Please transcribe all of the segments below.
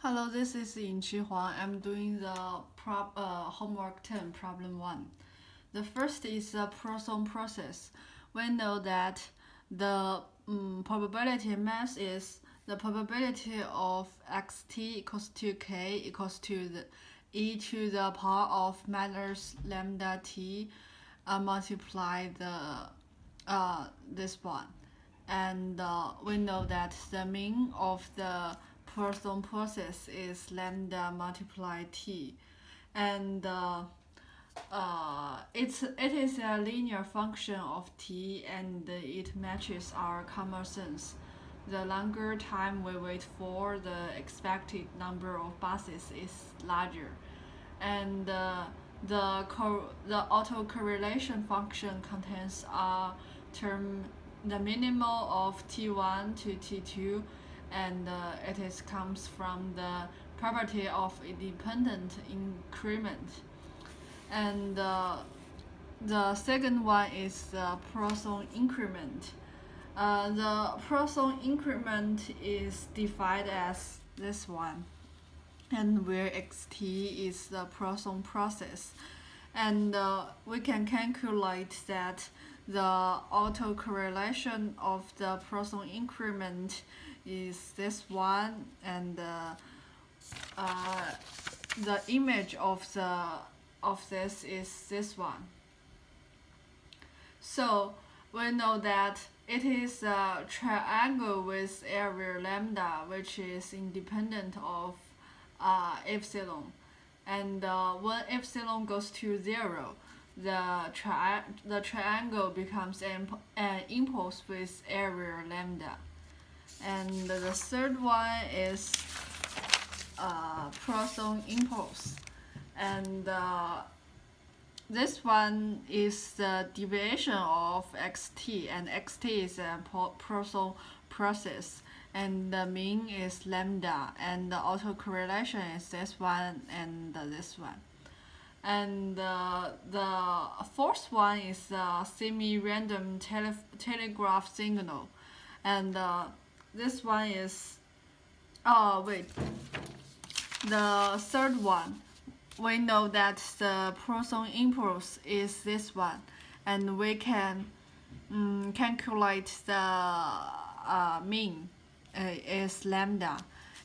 Hello, this is Yinqi Huang. I'm doing the homework 10, problem 1. The first is the Poisson process. We know that the probability mass is the probability of xt equals to k equals to the e to the power of minus lambda t multiply this one. And we know that the mean of the Poisson process is lambda multiply t, and it is a linear function of t, and it matches our common sense. The longer time we wait for, the expected number of buses is larger, and the autocorrelation function contains a term the minimal of t1 to t2, and it comes from the property of independent increment. And the second one is the Poisson increment. The Poisson increment is defined as this one, and where xt is the Poisson process, and we can calculate that the autocorrelation of the Poisson increment is this one, and the image of this is this one. So we know that it is a triangle with area lambda, which is independent of epsilon, and when epsilon goes to 0, the triangle becomes an impulse with area lambda. And the third one is Poisson impulse, and this one is the deviation of xt, and xt is a Poisson process, and the mean is lambda, and the autocorrelation is this one and this one. And the fourth one is the semi-random telegraph signal, and this one is the third one. We know that the Poisson impulse is this one, and we can calculate the mean is lambda,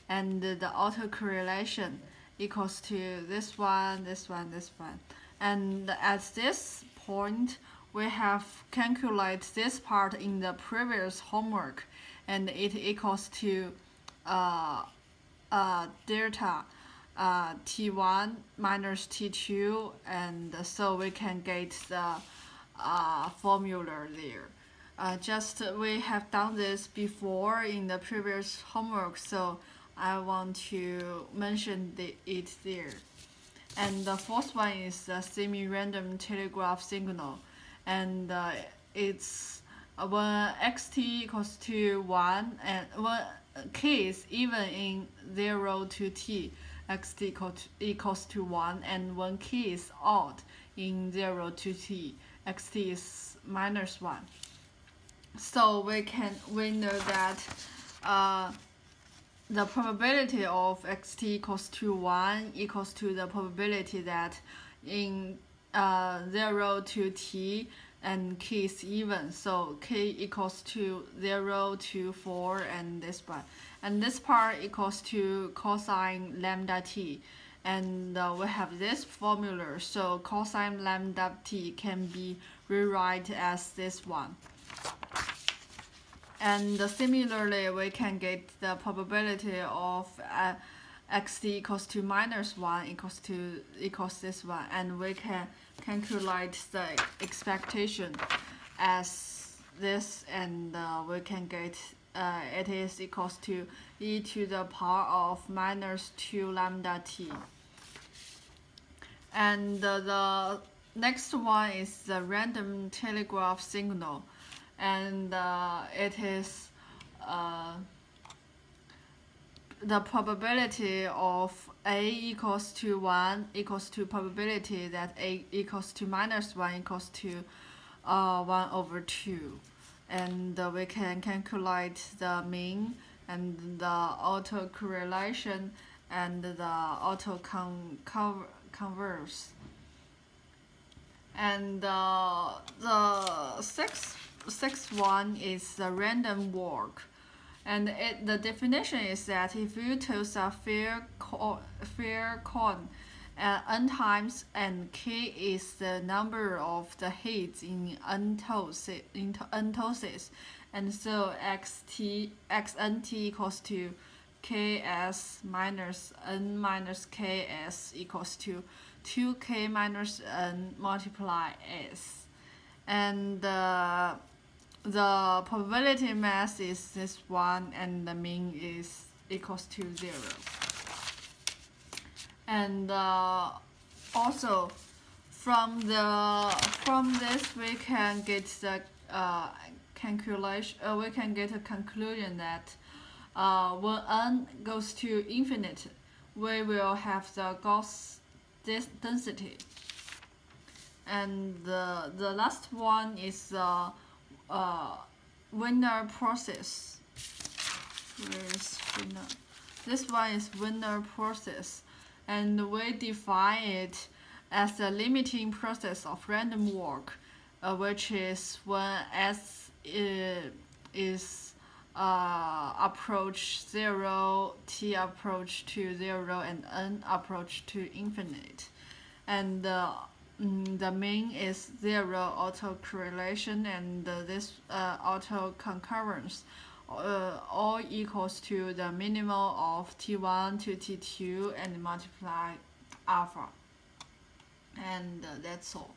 and the autocorrelation equals to this one, this one, this one. And at this point, we have calculated this part in the previous homework, and it equals to delta t1 minus t2, and so we can get the formula there. Just we have done this before in the previous homework, so I want to mention it there. And the fourth one is the semi-random telegraph signal, and it's when xt equals to 1, and when k is even in 0 to t, xt equals to 1, and when k is odd in 0 to t, xt is minus 1. So we know that the probability of xt equals to 1 equals to the probability that in 0 to t and k is even, so k equals to 0 to 4, and this one, and this part equals to cosine lambda t, and we have this formula, so cosine lambda t can be rewrite as this one. And similarly, we can get the probability of xt equals to minus 1 equals this one, and we can calculate the expectation as this, and we can get it is equals to e to the power of minus 2 lambda t. And the next one is the random telegraph signal, and it is the probability of a equals to 1 equals to probability that a equals to minus 1 equals to 1 over 2, and we can calculate the mean and the autocorrelation and the auto converse. And the sixth one is the random walk. And the definition is that if you toss a fair coin n times, and k is the number of the hits in n tosses, and so xnt equals to ks minus n minus ks equals to 2k minus n multiply s. And the probability mass is this one, and the mean is equals to 0. And also from this we can get the calculation. We can get a conclusion that when n goes to infinite, we will have the Gauss density. And the last one is the Wiener process. Where is Wiener? This one is Wiener process, and we define it as the limiting process of random walk, which is when s is approach 0, t approach to 0, and n approach to infinite. And the mean is 0 autocorrelation, and this autoconcurrence all equals to the minimum of t1 to t2 and multiply alpha. And that's all.